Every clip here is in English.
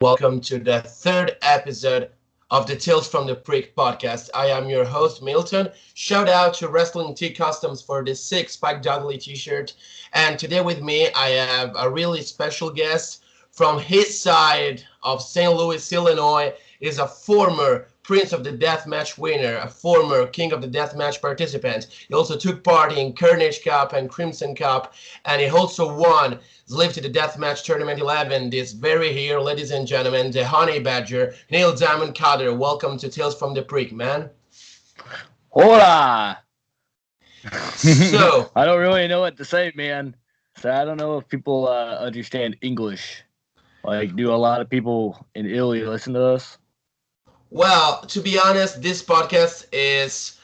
welcome to the third episode of the Tales from the Prick podcast. I am your host, Milton. Shout out to Wrestling T Customs for this sick Spike Dudley t-shirt. And today with me, I have a really special guest from his side of St. Louis, Illinois. Is a former Prince of the Deathmatch winner, a former King of the Deathmatch participant. He also took part in Carnage Cup and Crimson Cup, and he also won Live to the Deathmatch Tournament 11 this very year, ladies and gentlemen, the Honey Badger, Neil Diamond Cutter. Welcome to Tales from the Prick, man. Hola! So, I don't really know what to say, man. So I don't know if people understand English. Like, do a lot of people in Italy listen to us? well, to be honest, this podcast is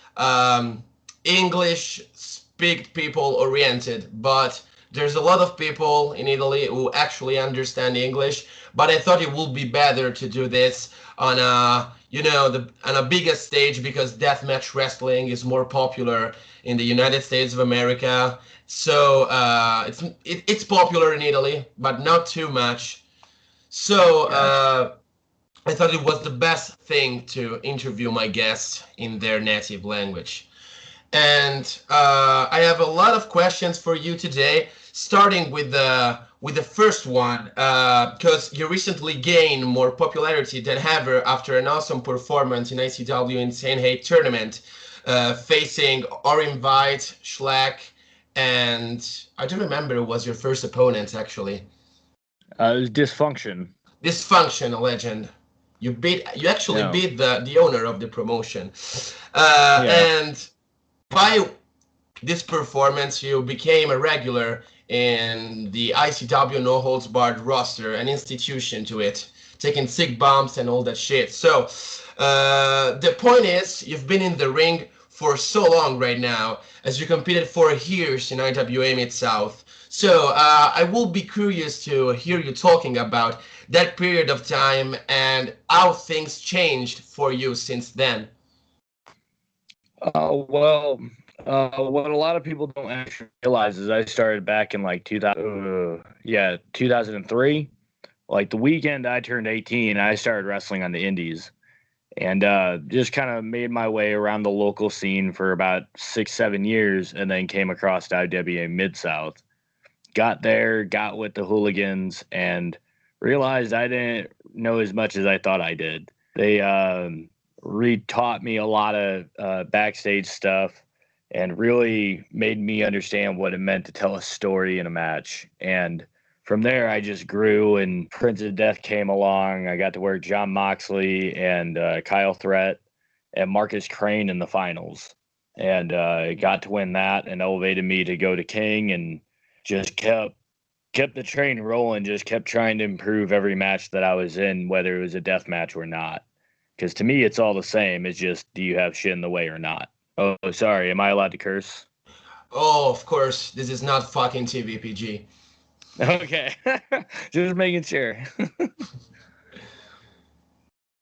English speak people oriented, but there's a lot of people in Italy who actually understand English. But I thought it would be better to do this on on a bigger stage because deathmatch wrestling is more popular in the United States of America. So it's popular in Italy, but not too much. So I thought it was the best thing to interview my guests in their native language. And I have a lot of questions for you today, starting with the first one, because you recently gained more popularity than ever after an awesome performance in ICW Insane Hate Tournament, facing Orin Veit, Schlack, and I don't remember who was your first opponent actually. It was Dysfunction. Dysfunction, a legend. You actually No. beat the owner of the promotion, Yeah. and by this performance, you became a regular in the ICW No Holds Barred roster, an institution to it, taking sick bumps and all that shit. So the point is, you've been in the ring for so long right now, as you competed for years in IWA Mid-South. So I will be curious to hear you talking about that period of time and how things changed for you since then. What a lot of people don't actually realize is I started back in like 2003. Like the weekend I turned 18, I started wrestling on the indies and just kind of made my way around the local scene for about 6-7 years and then came across IWA Mid-South. Got there, got with the hooligans, and realized I didn't know as much as I thought I did. They re-taught me a lot of backstage stuff and really made me understand what it meant to tell a story in a match. And from there, I just grew, and Prince of Death came along. I got to work Jon Moxley and Kyle Threat and Marcus Crane in the finals. And got to win that and elevated me to go to King and just kept the train rolling, just kept trying to improve every match that I was in, whether it was a death match or not. Because to me, it's all the same. It's just, do you have shit in the way or not? Oh, sorry. Am I allowed to curse? Oh, of course, this is not fucking TVPG. Okay. Just making sure.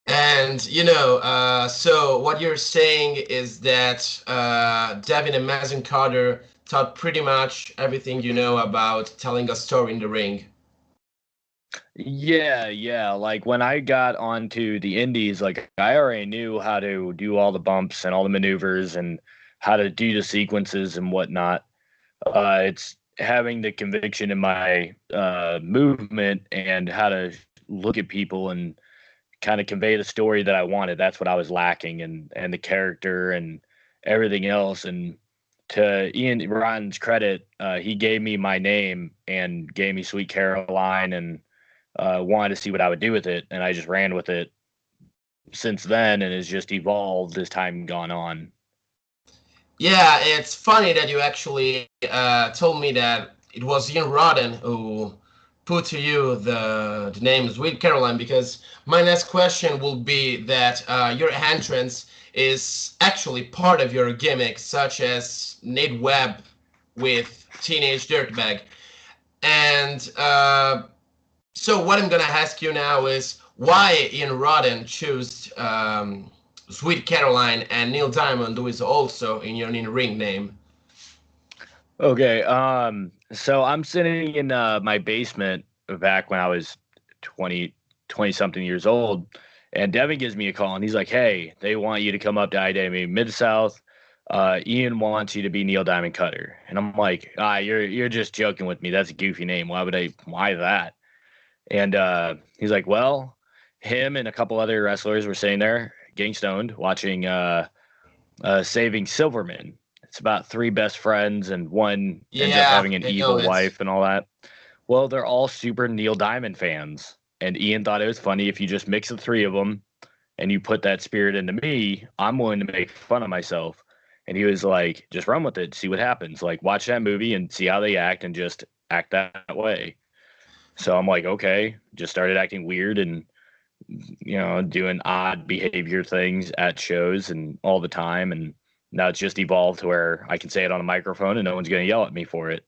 And so what you're saying is that Devin and Mazen Carter taught pretty much everything you know about telling a story in the ring. Yeah. Like when I got onto the indies, like I already knew how to do all the bumps and all the maneuvers and how to do the sequences and whatnot. It's having the conviction in my movement and how to look at people and kind of convey the story that I wanted. That's what I was lacking, and the character and everything else. And to Ian Rotten's credit, he gave me my name and gave me Sweet Caroline and wanted to see what I would do with it. And I just ran with it since then, and it's just evolved as time gone on. Yeah, it's funny that you actually told me that it was Ian Rodden who put to you the name Sweet Caroline, because my next question will be that your entrance is actually part of your gimmick, such as Nate Webb with Teenage Dirtbag. And so what I'm gonna ask you now is why Ian Rodden chose Sweet Caroline and Neil Diamond, who is also in your in-ring name. Okay, so I'm sitting in my basement back when I was 20, 20-something years old. And Devin gives me a call, and he's like, hey, they want you to come up to IWA Mid-South. Ian wants you to be Neil Diamond Cutter. And I'm like, you're just joking with me. That's a goofy name. Why that? And he's like, well, him and a couple other wrestlers were sitting there getting stoned watching Saving Silverman. It's about three best friends and one ends up having an evil wife and all that. Well, they're all super Neil Diamond fans. And Ian thought it was funny if you just mix the three of them and you put that spirit into me, I'm willing to make fun of myself. And he was like, just run with it, see what happens. Like, watch that movie and see how they act and just act that way. So I'm like, okay, just started acting weird and, doing odd behavior things at shows and all the time. And now it's just evolved to where I can say it on a microphone and no one's going to yell at me for it.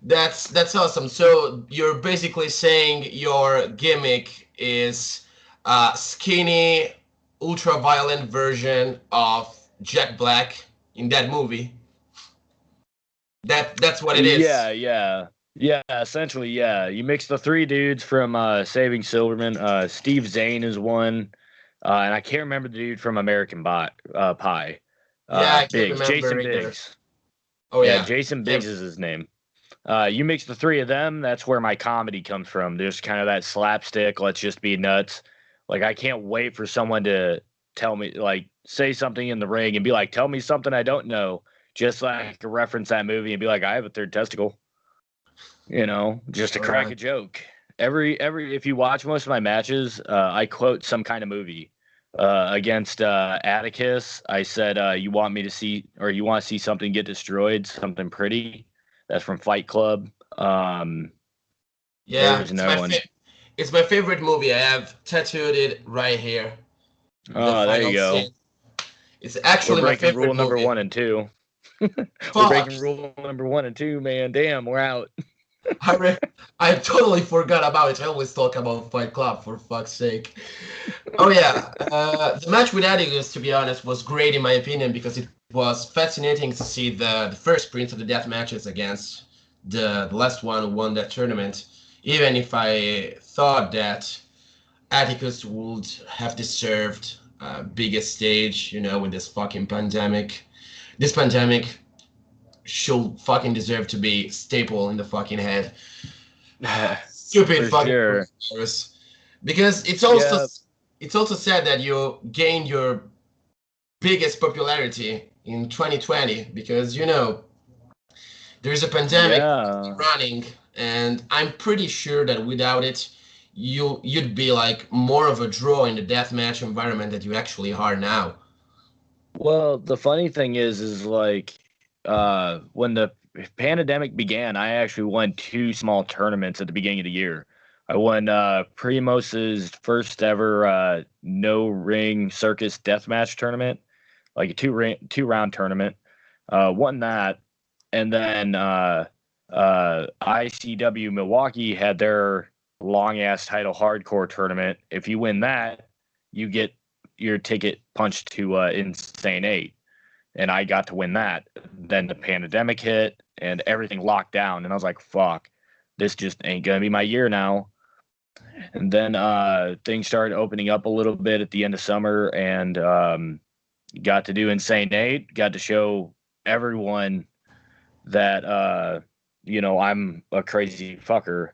That's awesome. So you're basically saying your gimmick is a skinny, ultra-violent version of Jack Black in that movie. That's what it is. Yeah, essentially, yeah. You mix the three dudes from Saving Silverman. Steve Zane is one, and I can't remember the dude from American Pie. I can't remember Jason either. Biggs. Oh yeah, Jason Biggs is his name. You mix the three of them, that's where my comedy comes from. There's kind of that slapstick, let's just be nuts. Like, I can't wait for someone to tell me, like, say something in the ring and be like, tell me something I don't know. Just like to reference that movie and be like, I have a third testicle. Just to crack a joke. If you watch most of my matches, I quote some kind of movie. Against Atticus, I said, you want to see something get destroyed, something pretty. That's from Fight Club. It's my favorite movie. I have tattooed it right here. Oh, there you go. Scene. It's actually my favorite rule number movie. 1 and 2. We're breaking rule number 1 and 2, man. Damn, we're out. I totally forgot about it. I always talk about Fight Club, for fuck's sake. Oh yeah, the match with Atticus, to be honest, was great in my opinion because it was fascinating to see the first Prince of the Death matches against the last one who won that tournament. Even if I thought that Atticus would have deserved a bigger stage, with this fucking pandemic. This pandemic should fucking deserve to be staple in the fucking head. Stupid fucking virus. Because it's also sad that you gained your biggest popularity in 2020 because there's a pandemic running, and I'm pretty sure that without it you'd be like more of a draw in the deathmatch environment that you actually are now. Well, the funny thing is like when the pandemic began, I actually won 2 small tournaments at the beginning of the year. I won Primos's first ever no ring circus deathmatch tournament, like a 2-round tournament. Won that, and then ICW Milwaukee had their long ass title hardcore tournament. If you win that, you get your ticket punched to Insane 8. And I got to win that. Then the pandemic hit and everything locked down. And I was like, fuck, this just ain't going to be my year now. And then things started opening up a little bit at the end of summer, and got to do Insane 8. Got to show everyone that, I'm a crazy fucker.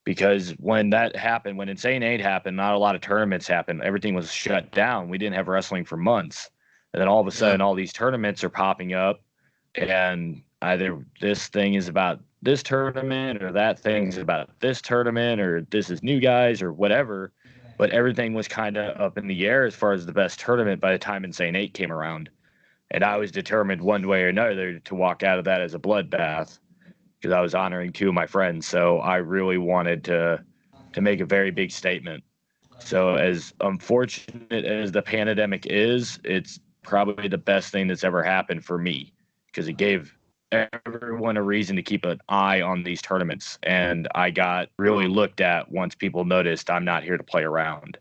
Because when that happened, when Insane 8 happened, not a lot of tournaments happened. Everything was shut down. We didn't have wrestling for months. And then all of a sudden, all these tournaments are popping up, and either this thing is about this tournament or that thing's about this tournament or this is new guys or whatever. But everything was kind of up in the air as far as the best tournament by the time Insane 8 came around. And I was determined one way or another to walk out of that as a bloodbath because I was honoring 2 of my friends. So I really wanted to make a very big statement. So as unfortunate as the pandemic is, it's probably the best thing that's ever happened for me because it gave everyone a reason to keep an eye on these tournaments. And I got really looked at once people noticed I'm not here to play around.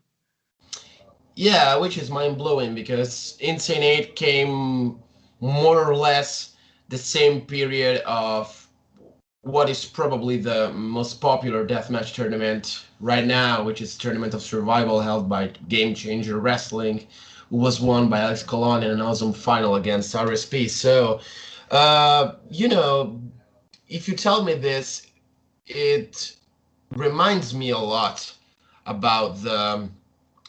Yeah, which is mind-blowing because Insane 8 came more or less the same period of what is probably the most popular deathmatch tournament right now, which is Tournament of Survival held by Game Changer Wrestling, who was won by Alex Colon in an awesome final against RSP. So, you know, if you tell me this, it reminds me a lot about the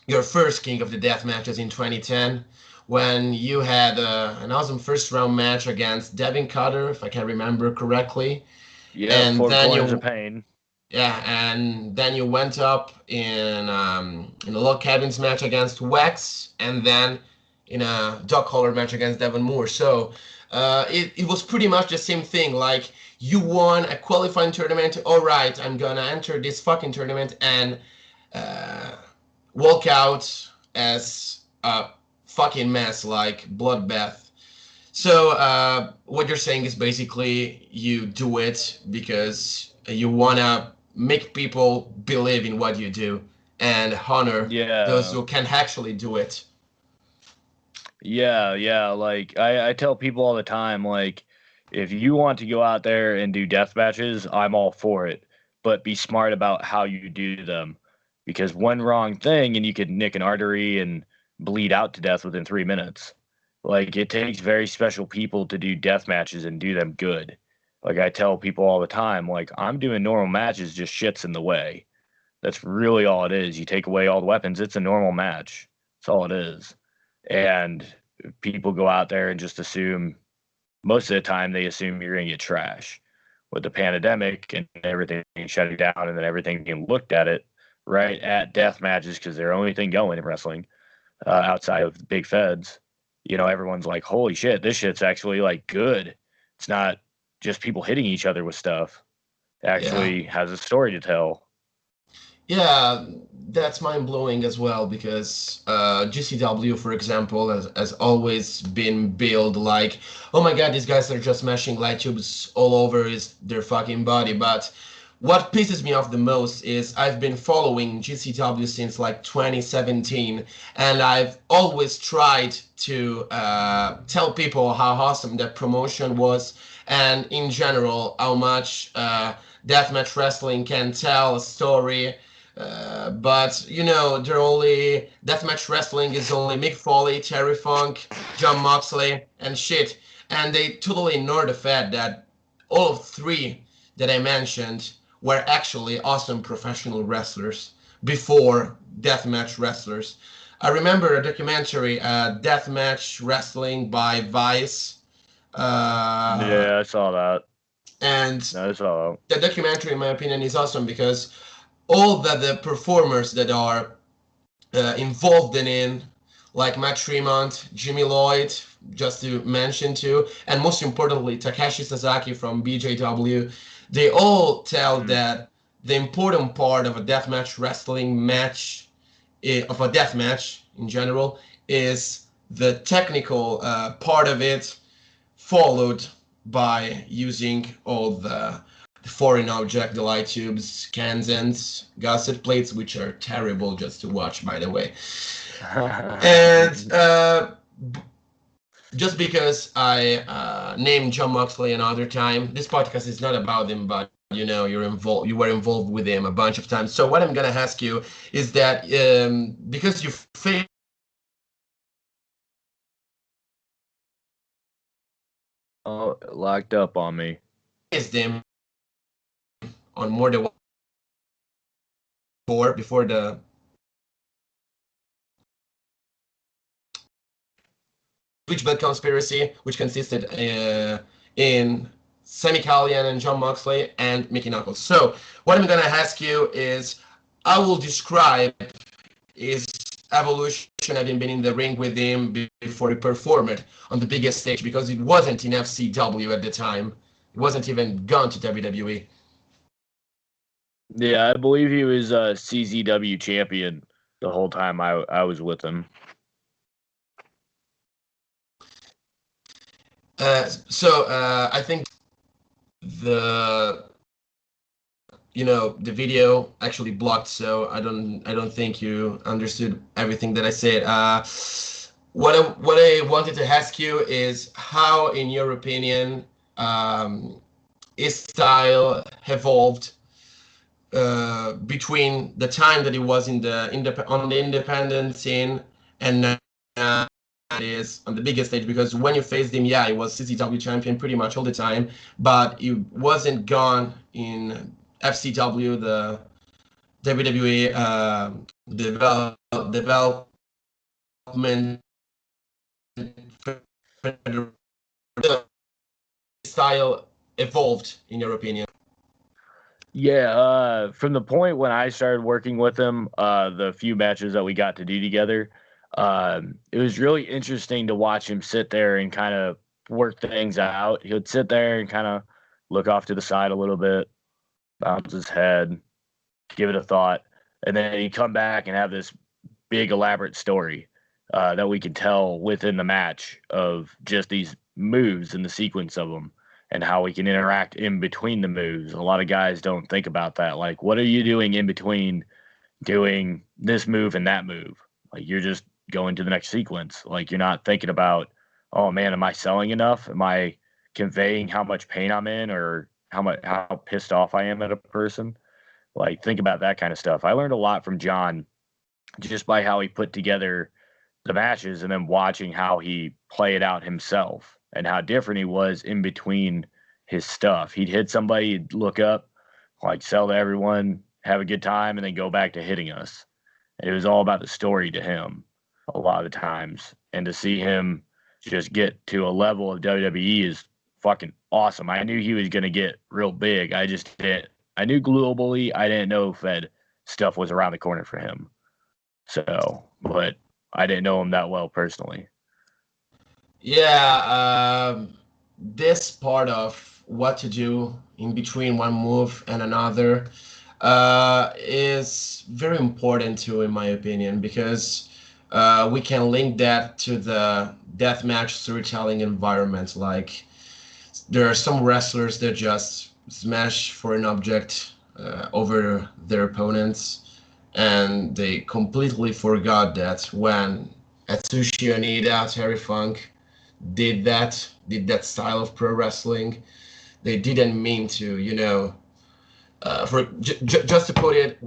your first King of the Death matches in 2010 when you had an awesome first round match against Devin Cutter, if I can remember correctly. Yeah, And Four then Corners of you, Pain. yeah, and then you went up in a log cabins match against Wax, and then in a dog collar match against Devon Moore. So it was pretty much the same thing. Like you won a qualifying tournament. All right, I'm gonna enter this fucking tournament and uh, walk out as a fucking mess, like bloodbath. So what you're saying is basically you do it because you wanna make people believe in what you do and honor those Yeah. who can actually do it. Yeah. Like I tell people all the time, like, if you want to go out there and do death matches, I'm all for it. But be smart about how you do them. Because one wrong thing and you could nick an artery and bleed out to death within 3 minutes. Like it takes very special people to do death matches and do them good. Like I tell people all the time, like I'm doing normal matches, just shit's in the way. That's really all it is. You take away all the weapons, it's a normal match. That's all it is. And people go out there and just assume, most of the time they assume you're going to get trash. With the pandemic and everything shutting down and then everything being looked at it right at death matches because they're the only thing going in wrestling outside of the big feds. You know, everyone's like, holy shit, this shit's actually like good. It's not just people hitting each other with stuff. It Yeah. actually has a story to tell. Yeah, that's mind blowing as well because GCW, for example, has always been billed like, oh my god, these guys are just mashing light tubes all over their fucking body. But what pisses me off the most is I've been following GCW since like 2017, and I've always tried to tell people how awesome that promotion was, and in general, how much deathmatch wrestling can tell a story, but you know, they're only deathmatch wrestling is only Mick Foley, Terry Funk, Jon Moxley, and shit. And they totally ignore the fact that all of three that I mentioned were actually awesome professional wrestlers before deathmatch wrestlers. I remember a documentary, Deathmatch Wrestling by Vice, uh, Yeah, I saw that. and I saw the documentary, in my opinion, is awesome because all that the performers that are involved in, like Matt Tremont, Jimmy Lloyd, just to mention two, and most importantly, Takashi Sasaki from BJW, they all tell that. that the important part of a deathmatch wrestling match, of a death match in general, is the technical part of it, followed by using all the foreign object, the light tubes, cans, and gusset plates, which are terrible just to watch, by the way. And just because I named Jon Moxley another time, this podcast is not about him, but you know, you were involved with him a bunch of times. So what I'm gonna ask you is that because you faced Oh, locked up on me. him on more than one before the Switchblade Conspiracy, which consisted in Sammy Callihan and Jon Moxley and Mickey Knuckles. So what I'm gonna ask you is, I will describe his evolution, having been in the ring with him before he performed on the biggest stage, because it wasn't in FCW at the time. It wasn't even gone to WWE. Yeah, I believe he was a CZW champion the whole time I was with him. I think the the video actually blocked, so I don't think you understood everything that I said. What I wanted to ask you is how, in your opinion, um, his style evolved between the time that he was on the independent scene and now it is on the biggest stage. Because when you faced him, yeah, he was CCW champion pretty much all the time, but he wasn't gone in FCW, the WWE development style evolved, in your opinion? Yeah, from the point when I started working with him, the few matches that we got to do together, it was really interesting to watch him sit there and kind of work things out. He would sit there and kind of look off to the side a little bit, bounce his head, give it a thought, and then he'd come back and have this big elaborate story that we could tell within the match of just these moves and the sequence of them and how we can interact in between the moves. A lot of guys don't think about that. Like, what are you doing in between doing this move and that move? Like, you're just going to the next sequence. Like, you're not thinking about, oh man, am I selling enough? Am I conveying how much pain I'm in or how pissed off I am at a person? Like, think about that kind of stuff. I learned a lot from Jon just by how he put together the matches and then watching how he play it out himself and how different he was in between his stuff. He'd hit somebody, he'd look up, like sell to everyone, have a good time, and then go back to hitting us. And it was all about the story to him a lot of the times. And to see him just get to a level of WWE is fucking awesome. I knew he was going to get real big. I knew globally, I didn't know if that stuff was around the corner for him. So, but I didn't know him that well personally. Yeah, this part of what to do in between one move and another is very important too, in my opinion, because we can link that to the deathmatch storytelling environment. Like, there are some wrestlers that just smash for an object over their opponents, and they completely forgot that when Atsushi Onita, Terry Funk did that style of pro wrestling, they didn't mean to, just to put it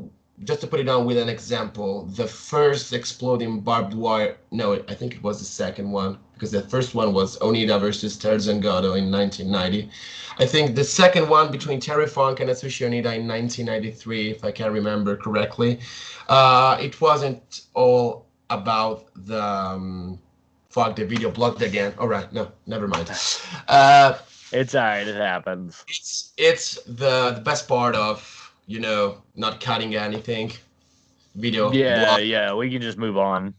on with an example, the first exploding barbed wire, no, I think it was the second one, because the first one was Onita versus Tarzan Goto in 1990. I think the second one between Terry Funk and Atsushi Onita in 1993, if I can remember correctly, it wasn't all about the fuck, the video blocked again. All right, no, never mind. It's all right, it happens. It's the best part of, not cutting anything. Video blocked. Yeah, we can just move on.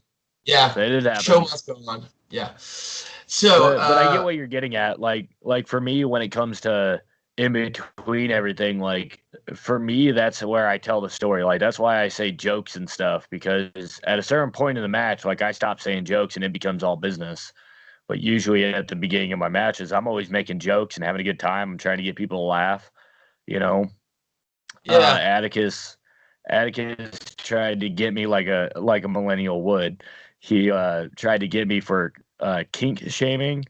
Yeah, so it happens. Show must go on. Yeah. So, but I get what you're getting at. Like for me, when it comes to in between everything, like for me, that's where I tell the story. Like that's why I say jokes and stuff, because at a certain point in the match, like I stop saying jokes and it becomes all business. But usually at the beginning of my matches, I'm always making jokes and having a good time. I'm trying to get people to laugh, Yeah. Atticus tried to get me like a millennial would. He tried to get me for kink shaming.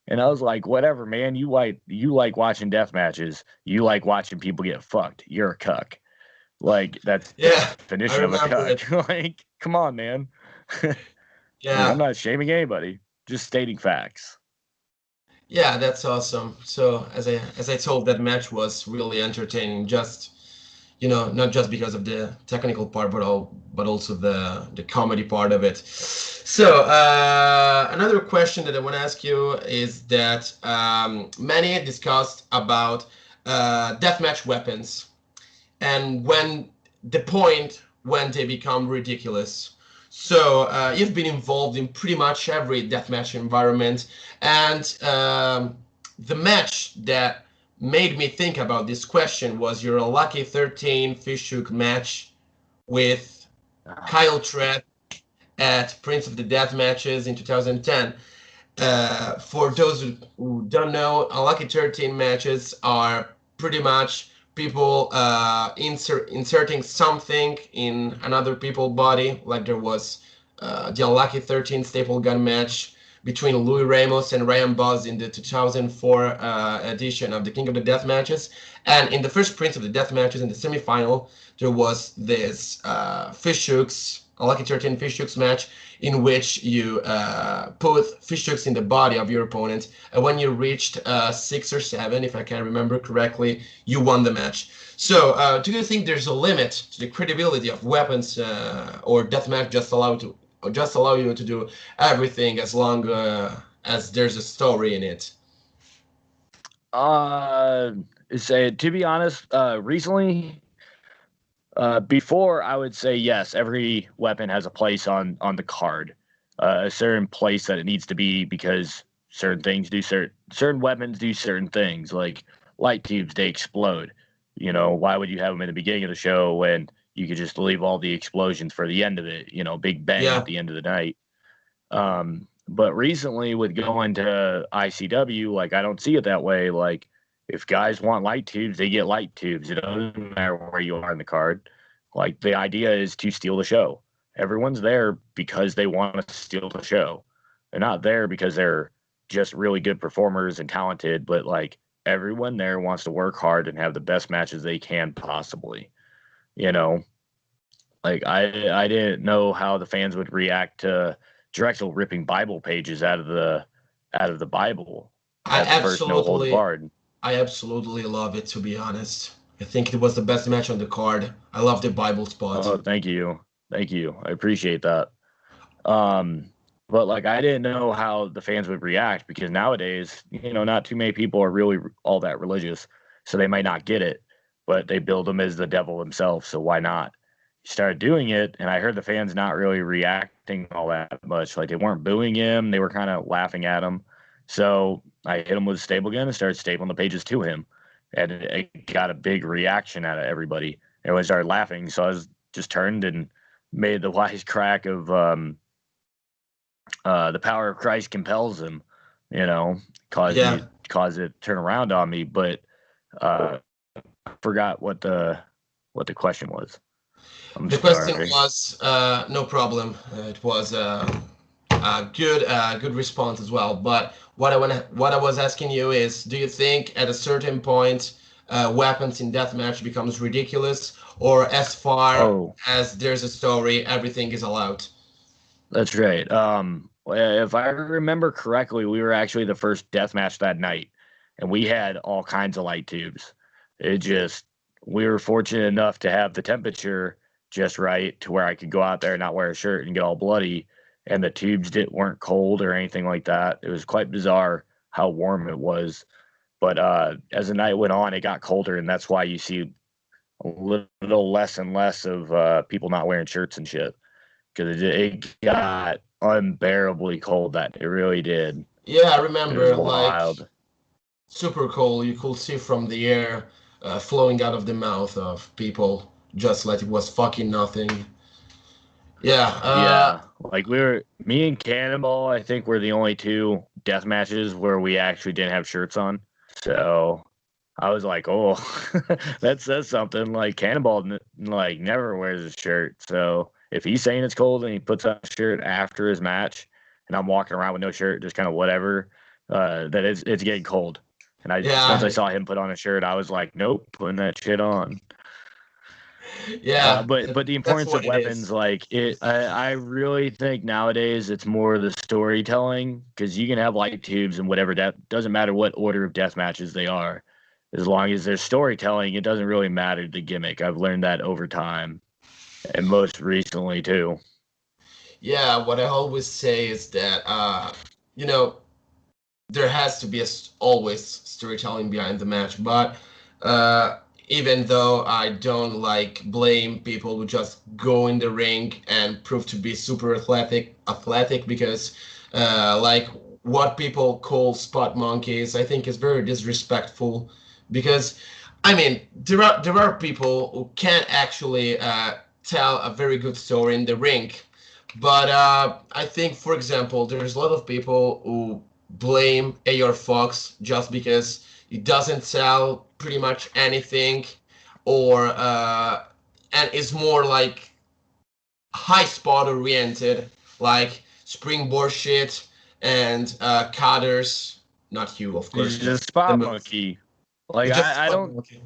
And I was like, whatever, man. You like watching death matches. You like watching people get fucked. You're a cuck. Like, that's the definition of a cuck. Like, come on, man. Yeah. I'm not shaming anybody. Just stating facts. Yeah, that's awesome. So as I told, that match was really entertaining. Just not just because of the technical part, but also the comedy part of it. So another question that I want to ask you is that many discussed about deathmatch weapons and when the point when they become ridiculous. So you've been involved in pretty much every deathmatch environment, and the match that made me think about this question was your Lucky 13 Fishhook match with Kyle Tread at Prince of the Death Matches in 2010. For those who don't know, Lucky 13 matches are pretty much people inserting something in another people's body, like there was the Unlucky 13 staple gun match between Louis Ramos and Ryan Buzz in the 2004 edition of the King of the Death Matches. And in the first Prince of the Death Matches, in the semifinal, there was this fish hooks, a Lucky 13 fish hooks match, in which you put fish hooks in the body of your opponent, and when you reached 6 or 7, if I can remember correctly, you won the match. So, do you think there's a limit to the credibility of weapons, or deathmatch just allow you to do everything as long as there's a story in it? To be honest, recently, before I would say yes, every weapon has a place on the card, a certain place that it needs to be because certain things do certain weapons do certain things. Like light tubes, they explode. You know, why would you have them in the beginning of the show when you could just leave all the explosions for the end of it? You know, big bang at the end of the night. But recently with going to ICW, like I don't see it that way. Like if guys want light tubes, they get light tubes. It doesn't matter where you are in the card. Like the idea is to steal the show. Everyone's there because they want to steal the show. They're not there because they're just really good performers and talented, but like everyone there wants to work hard and have the best matches they can possibly. You know, like I didn't know how the fans would react to Drexel ripping Bible pages out of the Bible at the first no holds barred. I absolutely love it, to be honest. I think it was the best match on the card. I love the Bible spot. Oh, thank you. I appreciate that. But like I didn't know how the fans would react because nowadays, you know, not too many people are really all that religious, so they might not get it, but they build him as the devil himself, so why not? He started doing it, and I heard the fans not really reacting all that much. Like they weren't booing him; they were kind of laughing at him. So I hit him with a staple gun and started stapling the pages to him, and it got a big reaction out of everybody. Everyone started laughing, so I was just turned and made the wise crack of the power of Christ compels him. You know, cause it turn around on me, but forgot what the question was. The question was no problem. It was a good response as well. But what I was asking you is, do you think at a certain point weapons in deathmatch becomes ridiculous, or as far as there's a story, everything is allowed? That's right. If I remember correctly, we were actually the first deathmatch that night, and we had all kinds of light tubes. We were fortunate enough to have the temperature just right to where I could go out there and not wear a shirt and get all bloody, and the tubes weren't cold or anything like that. It was quite bizarre how warm it was. But as the night went on, it got colder, and that's why you see a little less and less of people not wearing shirts and shit, because it got unbearably cold. That it really did. Yeah, I remember. It was wild. Super cold. You could see from the air flowing out of the mouth of people, just like it was fucking nothing. Yeah. Like me and Cannonball, I think we're the only two death matches where we actually didn't have shirts on. So I was like, oh, that says something. Like Cannonball, like never wears a shirt. So if he's saying it's cold and he puts on a shirt after his match, and I'm walking around with no shirt, just kind of whatever, that it's getting cold. And once I saw him put on a shirt, I was like, nope, putting that shit on. Yeah, but the importance of weapons, like I really think nowadays it's more the storytelling, because you can have light tubes and whatever, doesn't matter what order of death matches they are, as long as there's storytelling, it doesn't really matter the gimmick. I've learned that over time, and most recently too. Yeah, what I always say is that you know, there has to be always storytelling behind the match, but even though I don't like blame people who just go in the ring and prove to be super athletic, because like what people call spot monkeys, I think is very disrespectful, because I mean there are people who can't actually tell a very good story in the ring, but I think, for example, there's a lot of people who blame AR Fox just because he doesn't sell pretty much anything, or and is more like high spot oriented, like springboard shit and cutters. Not you, of He's course. just The spot move. monkey. Like It's just I spot don't monkey.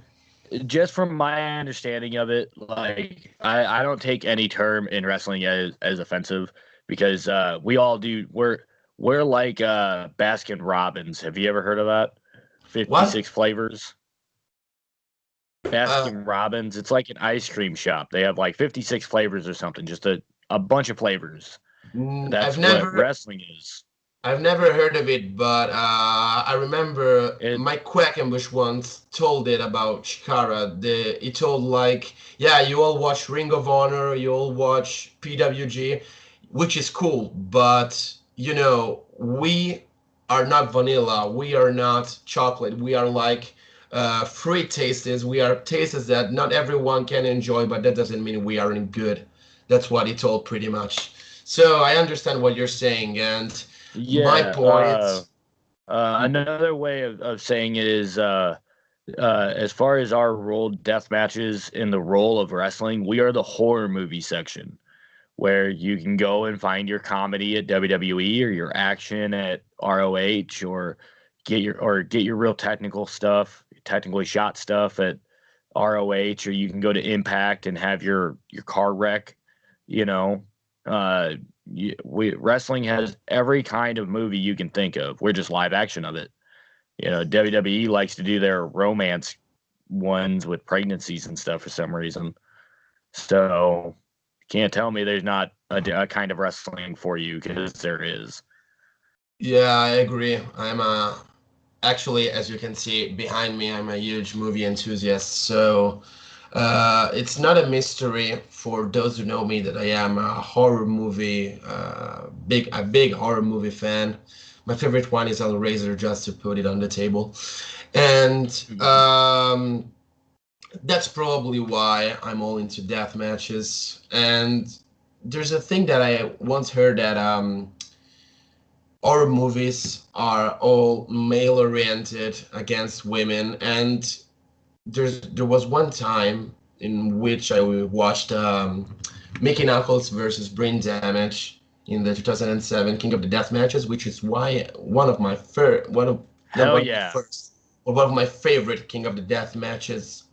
just from my understanding of it, like I don't take any term in wrestling as offensive because we all do we're like Baskin Robbins. Have you ever heard of that? What? 56 flavors. Uh, Baskin Robbins. It's like an ice cream shop. They have like 56 flavors or something, just a bunch of flavors. I've That's what never wrestling is. I've never heard of it, but I remember It Mike Quackenbush once told it about Chikara. He told like, yeah, you all watch Ring of Honor, you all watch PWG, which is cool, but we are not vanilla, we are not chocolate, we are like fruit tastes. We are tastes that not everyone can enjoy, but that doesn't mean we aren't good. That's what he told pretty much. So I understand what you're saying, and my yeah. point. Another way of saying it is as far as our role death matches in the role of wrestling, we are the horror movie section where you can go and find your comedy at WWE or your action at ROH or get your real technical stuff, technically shot stuff at ROH, or you can go to Impact and have your car wreck. You know, uh, wrestling has every kind of movie you can think of. We're just live action of it. WWE likes to do their romance ones with pregnancies and stuff for some reason. So can't tell me there's not a kind of wrestling for you because there is. Yeah, I agree. I'm actually, as you can see behind me, I'm a huge movie enthusiast. So it's not a mystery for those who know me that I am a horror movie, a big horror movie fan. My favorite one is Hellraiser, just to put it on the table, and that's probably why I'm all into death matches. And there's a thing that I once heard that horror movies are all male oriented against women, and there was one time in which I watched Mickey Knuckles versus Brain Damage in the 2007 King of the Death matches, which is why one of my first one of not Hell one of my yeah. first but one of my favorite King of the Death matches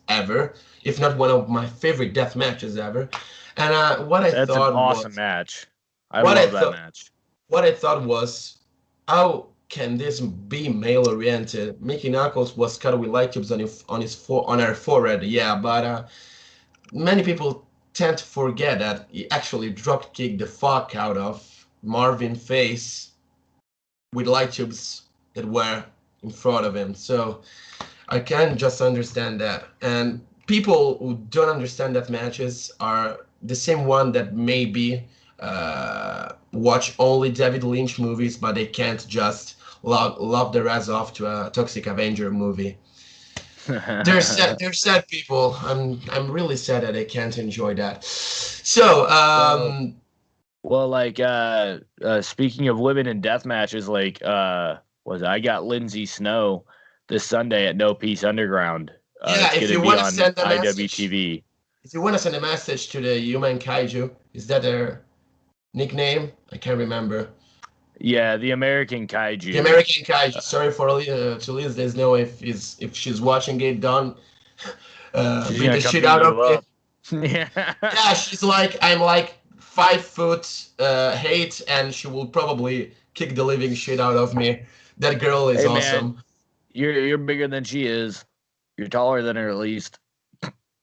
ever, if not one of my favorite death matches ever. And That's an awesome match. I what I love that thought match. what I thought was, how can this be male oriented? Mickey Knuckles was cut with light tubes on her forehead, yeah, but many people tend to forget that he actually drop kicked the fuck out of Marvin face with light tubes that were in front of him. So I can just understand that. And people who don't understand that matches are the same one that maybe watch only David Lynch movies, but they can't just love their ass off to a Toxic Avenger movie. They're sad people. I'm really sad that I can't enjoy that. So well, well, like speaking of women in death matches, like was I got Lindsay Snow this Sunday at No Peace Underground. yeah, It's if gonna you be want to on send a message, IWTV. if you want to send a message to the human kaiju, is that their nickname? I can't remember. Yeah, the American The Kaiju. American kaiju. Sorry for to listeners know if she's watching it. Don't She's beat gonna the come shit beat out you of me. up. Yeah. Yeah, I'm like 5 foot 8, and she will probably kick the living shit out of me. That girl is Hey man, awesome. you're bigger than she is. You're taller than her at least.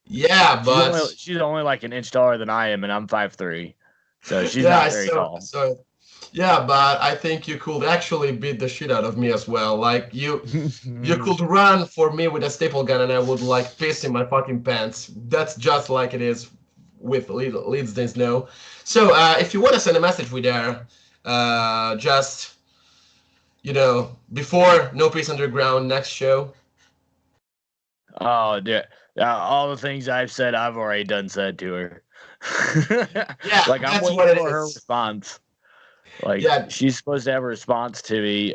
Yeah, but She's only like an inch taller than I am, and I'm 5'3", so she's yeah, not very tall. yeah, but I think you could actually beat the shit out of me as well. Like you could run for me with a staple gun, and I would like piss in my fucking pants. That's just like it is with leads this no. So if you want to send a message with her, just before No Peace Underground next show. Oh, dude. All the things I've said, I've already done said to her. Yeah, Like I'm that's waiting what it for her is. response. Like Yeah, she's supposed to have a response to me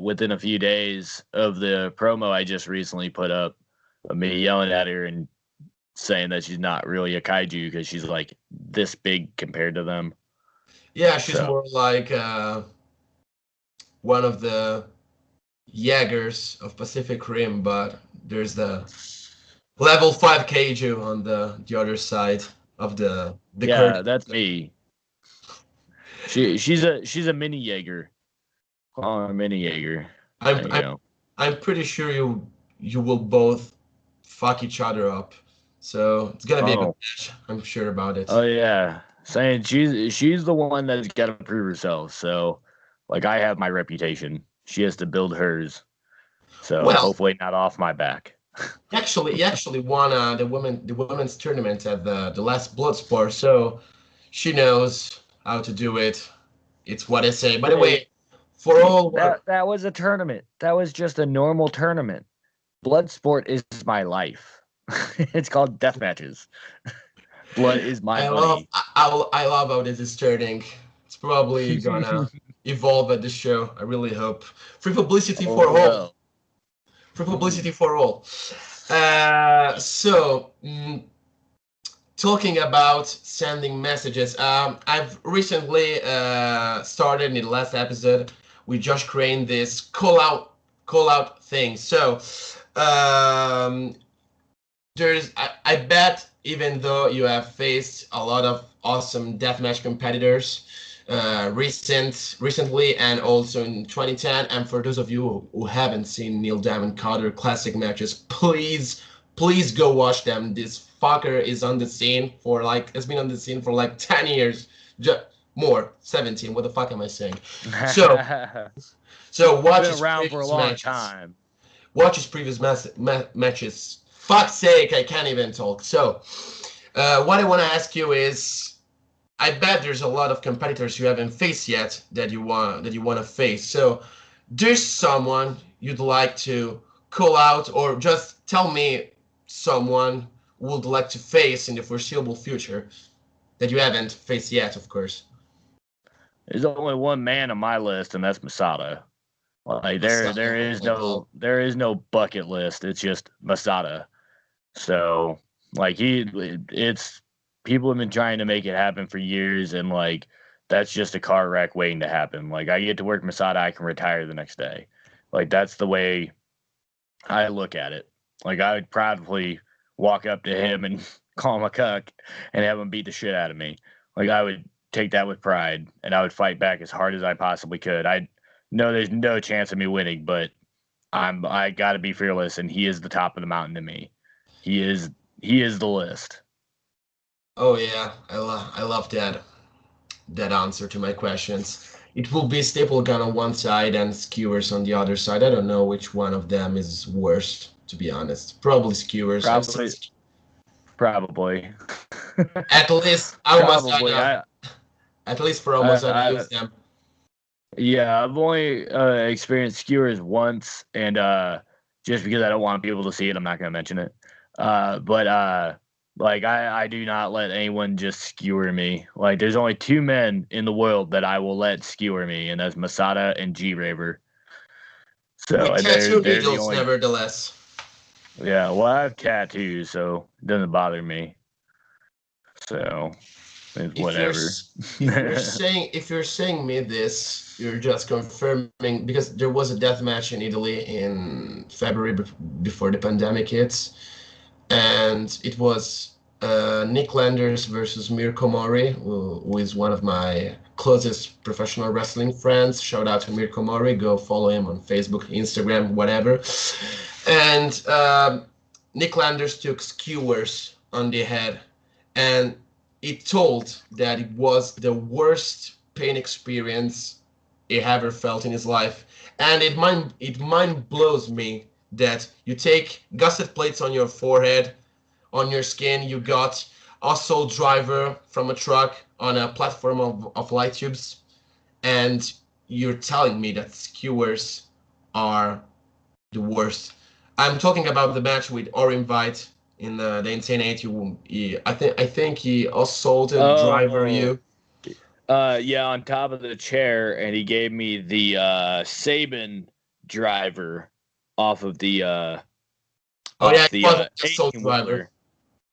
within a few days of the promo I just recently put up of me yelling at her and saying that she's not really a kaiju because she's like this big compared to them. yeah, she's So more like one of the Jaegers of Pacific Rim, but there's the level 5 Kaiju on the other side of the curtain. Yeah, that's me. She's a mini Jaeger. Call her a mini Jaeger. I'm There you I'm go. I'm pretty sure you will both fuck each other up. So it's gonna be a good Oh, match. I'm sure about it. oh yeah. Saying she's the one that's got to prove herself. So, like, I have my reputation. She has to build hers. So Well, hopefully not off my back. he actually won the women's tournament at the last Bloodsport, so she knows how to do it. It's what I say. By the Hey, way, for all what that was a tournament. That was just a normal tournament. Bloodsport is my life. It's called death matches. Blood is my money. I love how this is turning. It's probably gonna evolve at the show. I really hope. Free publicity Oh for all. no. For publicity for all. So, talking about sending messages, I've recently started in the last episode with Josh Crane this call out thing. So, um, I bet even though you have faced a lot of awesome deathmatch competitors recently and also in 2010, and for those of you who haven't seen Neil Diamond Carter classic matches, please go watch them. This fucker is on the scene for like has been on the scene for like 10 years, more 17. What the fuck am I saying? So watch Been his around for a previous long matches. time. Watch his previous matches. Fuck's sake, I can't even talk. So, what I want to ask you is, I bet there's a lot of competitors you haven't faced yet that you want to face. So, there's someone you'd like to call out, or just tell me someone would like to face in the foreseeable future that you haven't faced yet, of course. There's only one man on my list, and that's Masada. Like there is no bucket list. It's just Masada. So like it's people have been trying to make it happen for years, and like that's just a car wreck waiting to happen. Like I get to work Masada, I can retire the next day. Like that's the way I look at it. Like I would proudly walk up to him and call him a cuck and have him beat the shit out of me. Like I would take that with pride and I would fight back as hard as I possibly could. I know there's no chance of me winning, but I got to be fearless, and he is the top of the mountain to me. He is the list. Oh yeah, I love that answer to my questions. It will be staple gun on one side and skewers on the other side. I don't know which one of them is worse, to be honest. Probably skewers. Probably. At least Probably. At least for almost I use them. Yeah, I've only experienced skewers once, and just because I don't want people to see it, I'm not going to mention it. But like I do not let anyone just skewer me. Like there's only two men in the world that I will let skewer me, and that's Masada and G Raver. So With they're tattoo the needles, only. nevertheless. Yeah, well, I have tattoos, so it doesn't bother me. So it's whatever. If you're saying me this, you're just confirming because there was a death match in Italy in February before the pandemic hits, and it was Nick Landers versus Mirko Mori, who is one of my closest professional wrestling friends. Shout out to Mirko Mori. Go follow him on Facebook, Instagram, whatever. And Nick Landers took skewers on the head, and it told that it was the worst pain experience he ever felt in his life. And it mind blows me that you take gusset plates on your forehead, on your skin, you got a soul driver from a truck on a platform of light tubes, and you're telling me that skewers are the worst. I'm talking about the match with Orin Vite in the Insane 8. I think he assaulted driver you. Yeah, on top of the chair, and he gave me the Saban driver off of the assault driver.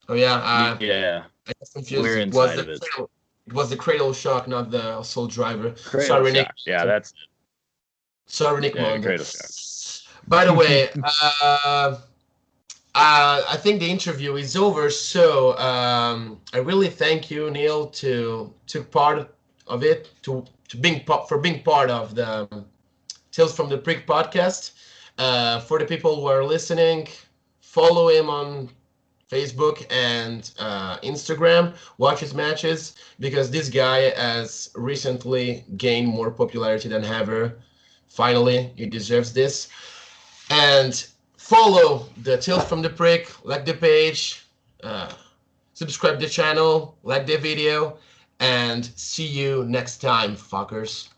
Oh yeah, yeah. I got confused. We're inside of it. It was the cradle shock, not the assault driver. Cradle Sorry, shock. Nick. Yeah, that's it. Sorry, Nick Yeah, Mondo. Kratos guy. By the way, I think the interview is over, so I really thank you, Neil, to took part of it, to being part of the Tales from the Prick podcast. For the people who are listening, follow him on Facebook and Instagram. Watch his matches because this guy has recently gained more popularity than ever. Finally, he deserves this. And follow the Tales from the Prick, like the page, uh, subscribe the channel, like the video, and see you next time, fuckers.